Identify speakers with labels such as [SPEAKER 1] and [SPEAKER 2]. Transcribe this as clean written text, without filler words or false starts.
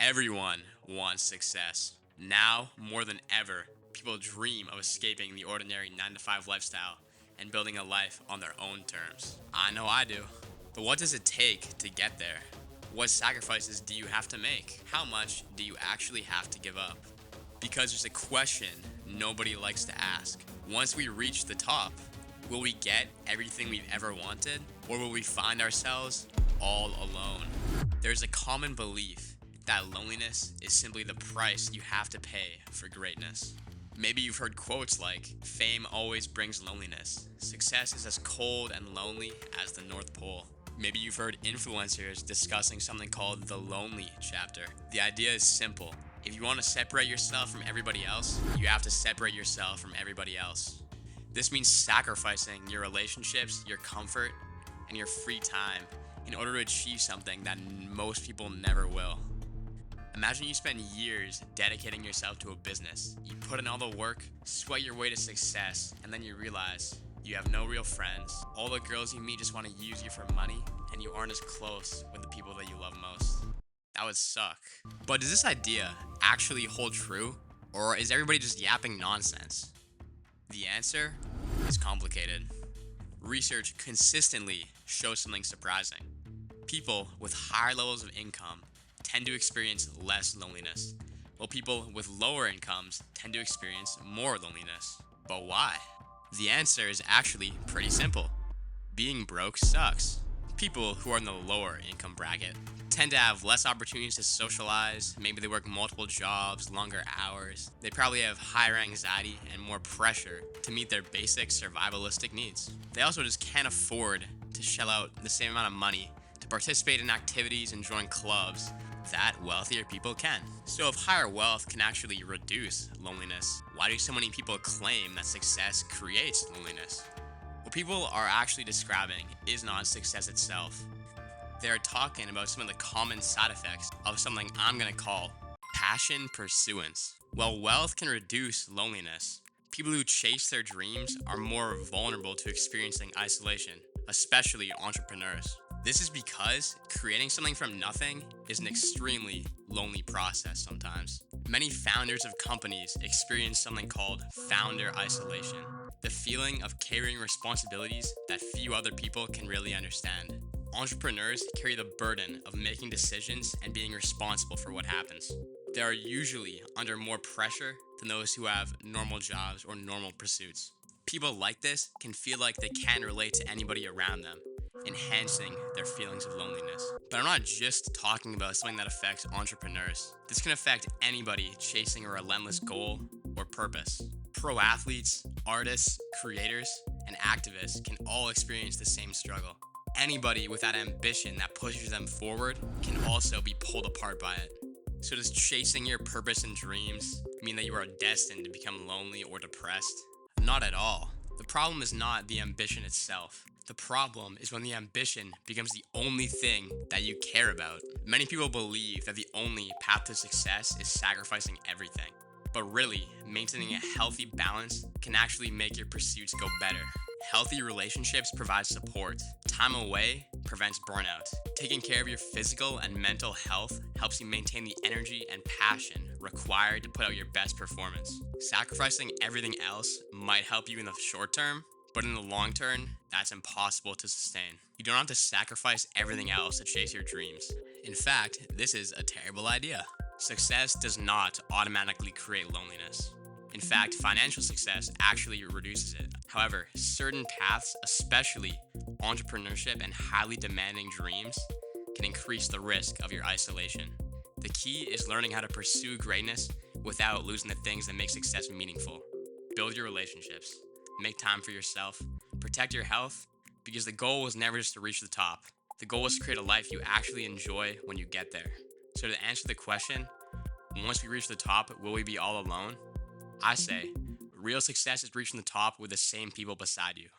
[SPEAKER 1] Everyone wants success. Now, more than ever, people dream of escaping the ordinary 9 to 5 lifestyle and building a life on their own terms. I know I do. But what does it take to get there? What sacrifices do you have to make? How much do you actually have to give up? Because there's a question nobody likes to ask. Once we reach the top, will we get everything we've ever wanted? Or will we find ourselves all alone? There's a common belief that loneliness is simply the price you have to pay for greatness. Maybe you've heard quotes like, "Fame always brings loneliness. Success is as cold and lonely as the North Pole." Maybe you've heard influencers discussing something called the lonely chapter. The idea is simple. If you want to separate yourself from everybody else, you have to separate yourself from everybody else. This means sacrificing your relationships, your comfort, and your free time in order to achieve something that most people never will. Imagine you spend years dedicating yourself to a business. You put in all the work, sweat your way to success, and then you realize you have no real friends. All the girls you meet just want to use you for money, and you aren't as close with the people that you love most. That would suck. But does this idea actually hold true, or is everybody just yapping nonsense? The answer is complicated. Research consistently shows something surprising. People with higher levels of income tend to experience less loneliness, while people with lower incomes tend to experience more loneliness. But why? The answer is actually pretty simple. Being broke sucks. People who are in the lower income bracket tend to have less opportunities to socialize. Maybe they work multiple jobs, longer hours. They probably have higher anxiety and more pressure to meet their basic survivalistic needs. They also just can't afford to shell out the same amount of money to participate in activities and join clubs that wealthier people can. So if higher wealth can actually reduce loneliness, why do so many people claim that success creates loneliness? What people are actually describing is not success itself. They're talking about some of the common side effects of something I'm going to call passion pursuance. While wealth can reduce loneliness, people who chase their dreams are more vulnerable to experiencing isolation, especially entrepreneurs. This is because creating something from nothing is an extremely lonely process sometimes. Many founders of companies experience something called founder isolation, the feeling of carrying responsibilities that few other people can really understand. Entrepreneurs carry the burden of making decisions and being responsible for what happens. They are usually under more pressure than those who have normal jobs or normal pursuits. People like this can feel like they can't relate to anybody around them, enhancing their feelings of loneliness. But I'm not just talking about something that affects entrepreneurs. This can affect anybody chasing a relentless goal or purpose. Pro athletes, artists, creators, and activists can all experience the same struggle. Anybody with that ambition that pushes them forward can also be pulled apart by it. So does chasing your purpose and dreams mean that you are destined to become lonely or depressed? Not at all. The problem is not the ambition itself. The problem is when the ambition becomes the only thing that you care about. Many people believe that the only path to success is sacrificing everything. But really, maintaining a healthy balance can actually make your pursuits go better. Healthy relationships provide support. Time away prevents burnout. Taking care of your physical and mental health helps you maintain the energy and passion required to put out your best performance. Sacrificing everything else might help you in the short term, but in the long term, that's impossible to sustain. You don't have to sacrifice everything else to chase your dreams. In fact, this is a terrible idea. Success does not automatically create loneliness. In fact, financial success actually reduces it. However, certain paths, especially entrepreneurship and highly demanding dreams, can increase the risk of your isolation. The key is learning how to pursue greatness without losing the things that make success meaningful. Build your relationships. Make time for yourself. Protect your health, because the goal was never just to reach the top. The goal was to create a life you actually enjoy when you get there. So to answer the question, once we reach the top, will we be all alone? I say, real success is reaching the top with the same people beside you.